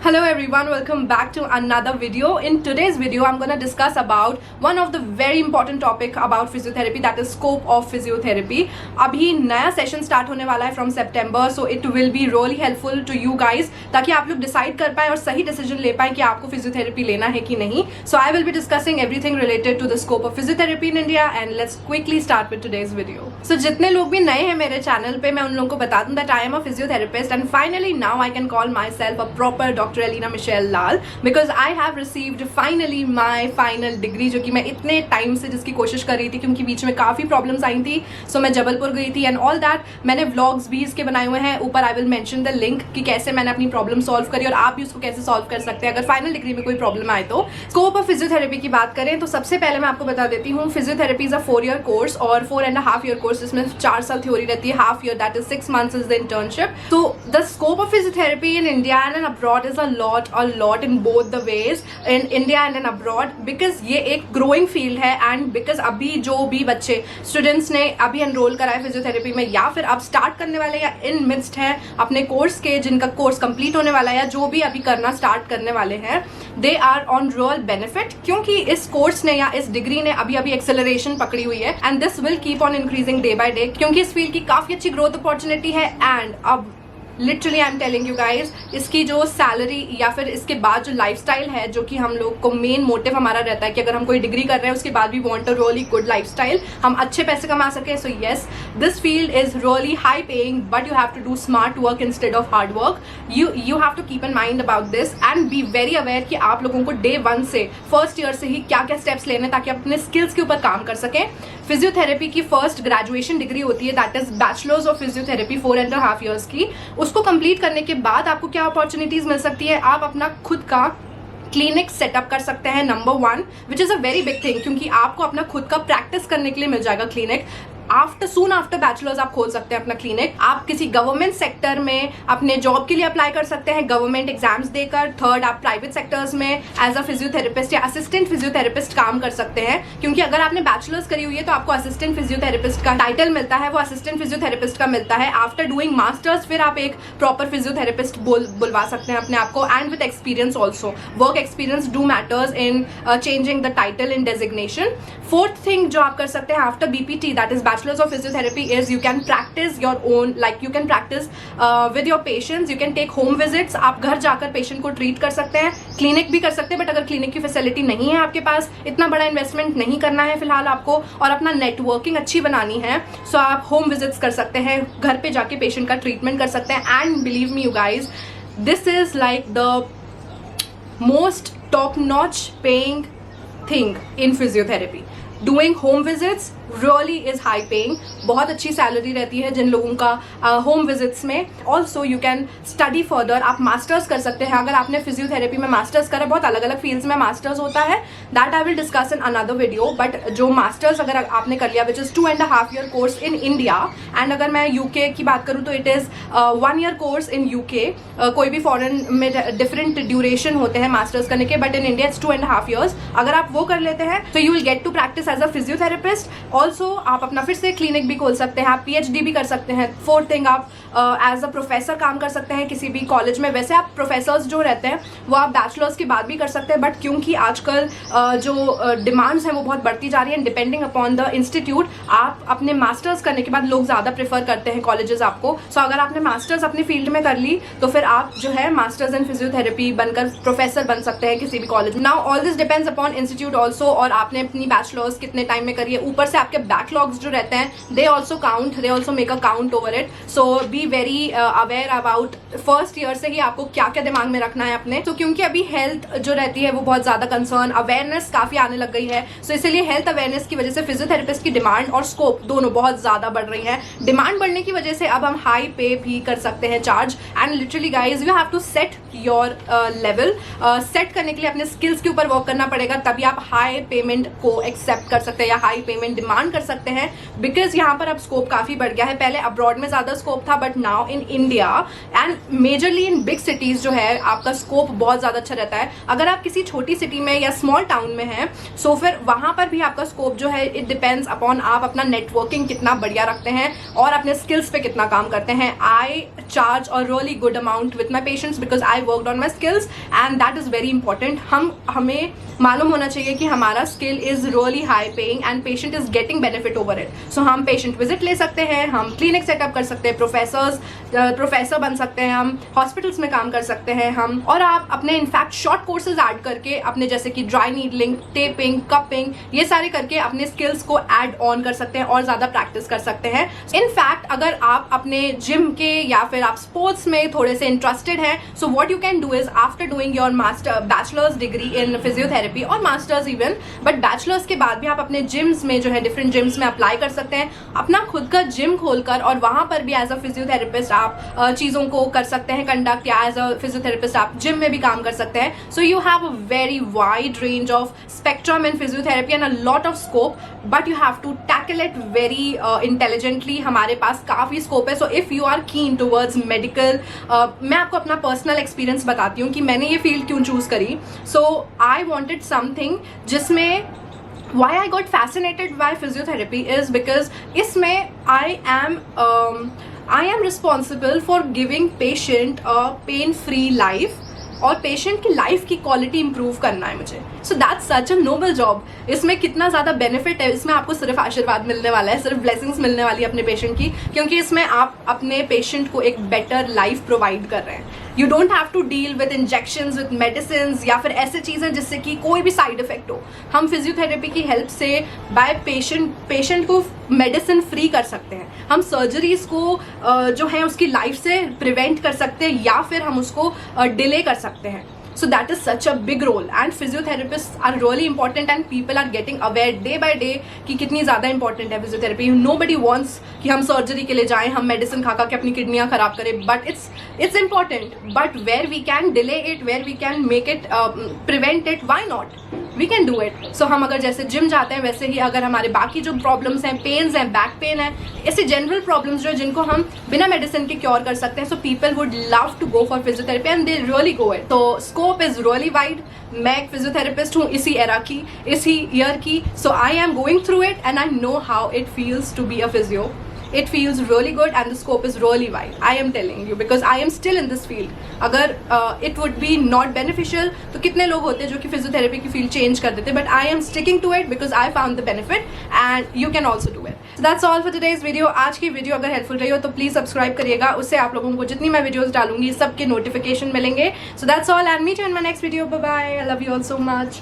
Hello everyone, welcome back to another video. In today's video, I'm going to discuss about one of the very important topic about physiotherapy, that is scope of physiotherapy. अभी नया session start होने वाला है from September, so it will be really helpful to you guys, ताकि आप लोग decide कर पाए और सही डिसीजन ले पाए कि आपको फिजियोथेरेपी लेना है कि नहीं. So I will be discussing everything related to the scope of physiotherapy in India and let's quickly start with today's video. So जितने लोग भी नए हैं मेरे चैनल पे, मैं उन लोगों को बता दूं that I am a physiotherapist and finally now I can call my self a proper doctor Alina Michelle Lal, because I have received finally my final degree, जो कि मैं इतने टाइम से जिसकी कोशिश कर रही थी, क्योंकि बीच में काफ़ी प्रॉब्लम्स आई थी. सो मैं जबलपुर गई थी एंड ऑल दैट. मैंने व्लॉग्स भी इसके बनाए हुए हैं, ऊपर I will mention the link कि कैसे मैंने अपनी प्रॉब्लम सॉल्व करी और आप भी उसको कैसे सॉल्व कर सकते हैं अगर फाइनल डिग्री में कोई प्रॉब्लम आए तो. स्कोप ऑफ फिजियोथेरेपी की बात करें तो सबसे पहले मैं आपको बता देती हूँ, physiotherapy is a 4-year course और 4.5 year कोर्स, जिसमें 4 साल थ्योरी रहती है, half year that is 6 months is the internship. तो the scope of physiotherapy in India and abroad is a lot in both the ways, in India and in abroad, because ये एक growing field है and because अभी जो भी बच्चे students ने अभी एनरोल करा है फिजियोथेरेपी में या फिर अब स्टार्ट करने वाले या इन मिड्स्ट है अपने कोर्स के, जिनका कोर्स कंप्लीट होने वाला है या जो भी अभी करना स्टार्ट करने वाले हैं, they are on real benefit, क्योंकि इस कोर्स ने या इस डिग्री ने अभी अभी एक्सेलरेशन पकड़ी हुई है and this will keep on increasing day by day, क्योंकि इस फील्ड की काफी अच्छी ग्रोथ अपॉर्चुनिटी है. एंड अब literally I am telling you guys, इसकी जो सैलरी या फिर इसके बाद जो लाइफस्टाइल है, जो कि हम लोग को मेन मोटिव हमारा रहता है कि अगर हम कोई डिग्री कर रहे हैं उसके बाद भी want a really good lifestyle, हम अच्छे पैसे कमा सके. So yes, this field is really high paying, but you have to do smart work instead of hard work. You have to keep in mind about this and be very aware कि आप लोगों को day 1 से first year से ही क्या क्या steps लेने ताकि आप अपने स्किल्स के ऊपर काम कर सकें. फिजियोथेरेपी की फर्स्ट ग्रेजुएशन डिग्री होती है, that is bachelors of physiotherapy 4.5 years की. उसको कंप्लीट करने के बाद आपको क्या अपॉर्चुनिटीज मिल सकती है, आप अपना खुद का क्लिनिक सेटअप कर सकते हैं, number 1, which is a very big thing, क्योंकि आपको अपना खुद का प्रैक्टिस करने के लिए मिल जाएगा क्लिनिक. सून आफ्टर बैचलर्स आप खोल सकते हैं अपना क्लिनिक. आप किसी गवर्नमेंट सेक्टर में अपने जॉब के लिए अप्लाई कर सकते हैं, गवर्नमेंट एग्जाम्स देकर. थर्ड, आप प्राइवेट सेक्टर्स में एज अ फिजियोथेरेपिस्ट या असिस्टेंट फिजियोथेरेपिस्ट काम कर सकते हैं, क्योंकि अगर आपने बैचलर्स करी हुई है तो आपको असिस्टेंट फिजियोथेरेपिस्ट का टाइटल मिलता है, वो असिस्टेंट फिजियोथेरेपिस्ट का मिलता है. आफ्टर डूइंग मास्टर्स फिर आप एक प्रॉपर फिजियोथेरेपिस्ट बुलवा सकते हैं अपने आप को, and with experience also. Work experience do matters in changing the title in designation. Fourth thing जो आप कर सकते हैं after BPT, that is bachelors of physiotherapy, is you can practice your own, like you can practice with your patients, you can take home visits. आप घर जाकर patient को treat कर सकते हैं, क्लिनिक भी कर सकते हैं, बट अगर क्लिनिक की फैसिलिटी नहीं है आपके पास, इतना बड़ा इन्वेस्टमेंट नहीं करना है फिलहाल आपको और अपना नेटवर्किंग अच्छी बनानी है, सो आप होम विजिट्स कर सकते हैं, घर पे जाके पेशेंट का ट्रीटमेंट कर सकते हैं. And believe me you guys, this is like the most top notch paying thing in physiotherapy. Doing home visits really is high paying, बहुत अच्छी सैलरी रहती है जिन लोगों का होम विजिट्स में. Also you can study further, आप masters कर सकते हैं अगर आपने फिजियोथेरेपी में मास्टर्स करा. बहुत अलग अलग फील्ड्स में मास्टर्स होता है, that I will discuss in another video. But जो मास्टर्स अगर आपने कर लिया, which is 2.5 year course in India, and अगर मैं यूके की बात करूँ तो it is 1 year course in UK. कोई भी फॉरेन में डिफरेंट ड्यूरेशन होते हैं मास्टर्स करने के, but in India it's 2.5 years. अगर आप वो कर लेते हैं तो you will get to practice as a physiotherapist. Also आप अपना फिर से क्लिनिक भी खोल सकते हैं, आप PhD भी कर सकते हैं. फोर्थ थिंग, आप एज अ प्रोफेसर काम कर सकते हैं किसी भी कॉलेज में. वैसे आप प्रोफेसर्स जो रहते हैं वो आप बैचलर्स के बाद भी कर सकते हैं, बट क्योंकि आजकल जो डिमांड्स हैं वो बहुत बढ़ती जा रही है, डिपेंडिंग अपॉन द इंस्टीट्यूट, आप अपने मास्टर्स करने के बाद लोग ज़्यादा प्रेफर करते हैं कॉलेजेस आपको. सो अगर आपने मास्टर्स अपनी फील्ड में कर ली तो फिर आप जो है मास्टर्स इन फिजियोथेरेपी बनकर प्रोफेसर बन सकते हैं किसी भी कॉलेज में. Now all this depends upon institute also, और आपने अपनी बैचलर्स कितने टाइम में करी है. ऊपर से आपके बैकलॉग्स जो रहते हैं, they also count, they also make a count over it. So B very aware about first year से ही आपको क्या क्या दिमाग में रखना है अपने. तो क्योंकि अभी हेल्थ जो रहती है वो बहुत ज़्यादा कंसर्न, अवेयरनेस काफ़ी आने लग गई है. सो इसलिए हेल्थ अवेयरनेस की वजह से फिजियोथेरेपिस्ट की डिमांड और स्कोप दोनों बहुत ज़्यादा बढ़ रही है. डिमांड बढ़ने की वजह से अब हम हाई पे भी कर सकते हैं charge. And literally guys, you have to set your level. Set करने के लिए अपने स्किल्स के ऊपर वर्क करना पड़ेगा, तभी आप हाई पेमेंट को एक्सेप्ट कर सकते हैं या हाई पेमेंट डिमांड कर सकते हैं, बिकॉज यहाँ पर अब स्कोप काफ़ी बढ़ गया है. पहले अब्रॉड में ज़्यादा स्कोप था, but now in India and majorly in big cities जो है आपका स्कोप बहुत ज़्यादा अच्छा रहता है. अगर आप किसी छोटी सिटी में या स्मॉल टाउन में हैं, सो फिर वहाँ पर भी आपका स्कोप जो है इट डिपेंड्स अपॉन आप अपना नेटवर्किंग कितना बढ़िया रखते हैं और अपने स्किल्स पे कितना काम करते हैं. I charge a really good amount with my patients because I worked on my skills and that is very important. हमें मालूम होना चाहिए कि हमारा skill is really high paying and patient is getting benefit over it. So हम patient visit ले सकते हैं, हम क्लिनिक सेटअप कर सकते हैं, प्रोफेसर बन सकते हैं, हम हॉस्पिटल्स में काम कर सकते हैं हम. और आप अपने इनफैक्ट शॉर्ट कोर्सेज ऐड करके अपने जैसे कि ड्राई नीडलिंग, टेपिंग, कपिंग, ये सारे करके अपने स्किल्स को ऐड ऑन कर सकते हैं और ज़्यादा प्रैक्टिस कर सकते हैं. इनफैक्ट अगर आप अपने जिम के या फिर आप स्पोर्ट्स में थोड़े से इंटरेस्टेड हैं, so what you can do is after doing your bachelors degree in physiotherapy और मास्टर्स इवन, बट बैचलर्स के बाद भी आप अपने जिम्स में जो है डिफरेंट जिम्स में अप्लाई कर सकते हैं, अपना खुद का जिम खोलकर, और वहाँ पर भी एज अ फिजियोथेरेपिस्ट आप चीज़ों को कर सकते हैं कंडक्ट, या एज अ फिजियोथेरेपिस्ट आप जिम में भी काम कर सकते हैं. So you have a very wide range of spectrum in physiotherapy and a lot of scope, but you have to tackle it very intelligently. हमारे पास काफ़ी स्कोप है. So if you are keen towards medical, मैं आपको अपना personal experience बताती हूँ कि मैंने ये फील्ड क्यों चूज़ करी. सो आई वॉन्टेड समथिंग जिसमें why I got fascinated by physiotherapy is because इसमें I am responsible for giving patient a pain-free life और पेशेंट की लाइफ की क्वालिटी इंप्रूव करना है मुझे. So that's such a Nobel job. इसमें कितना ज़्यादा बेनिफिट है, इसमें आपको सिर्फ आशीर्वाद मिलने वाला है, सिर्फ ब्लेसिंग्स मिलने वाली है अपने पेशेंट की, क्योंकि इसमें आप अपने पेशेंट को एक बेटर लाइफ प्रोवाइड कर रहे हैं. You don't have to deal with injections, with medicine या फिर ऐसे चीज़ें जिससे कि कोई भी साइड इफेक्ट हो. हम फिजियोथेरेपी की हेल्प से बाय पेशेंट को मेडिसिन फ्री कर सकते हैं. हम सर्जरीज को जो है उसकी लाइफ से प्रिवेंट कर सकते हैं या फिर हम उसको डिले कर सकते हैं. So that is such a big role and physiotherapists are really important and people are getting aware day by day कि कितनी ज़्यादा important है physiotherapy. Nobody wants कि हम सर्जरी के लिए जाएं, हम मेडिसिन खा के अपनी किडनियाँ खराब करें, but it's important. But where we can delay it, where we can make it prevent it, why not? We can do it. So हम अगर जैसे जिम जाते हैं वैसे ही अगर हमारे बाकी जो प्रॉब्लम्स हैं, पेन्स हैं, बैक पेन है, ऐसे जनरल प्रॉब्लम्स जो जिनको हम बिना मेडिसिन के क्योर कर सकते हैं, so people would love to go for physiotherapy and they really go it. तो स्कोप इज रियली वाइड. मैं एक फिजियोथेरेपिस्ट हूँ इसी एरा की, इसी ईयर की. So I am going through it and I know how it feels to be a physio. It feels really good and the scope is really wide. I am telling you because I am still in this field. अगर it would be not beneficial तो कितने लोग होते हैं जो कि physiotherapy की field change कर देते, but I am sticking to it because I found the benefit and you can also do it. So that's all for today's video. आज की वीडियो अगर हेल्पफुल रही हो तो प्लीज सब्सक्राइब करिएगा, उससे आप लोगों को जितनी मैं वीडियोस डालूंगी सबके नोटिफिकेशन मिलेंगे. So that's all and meet you in my next video. Bye bye. I love you all so much.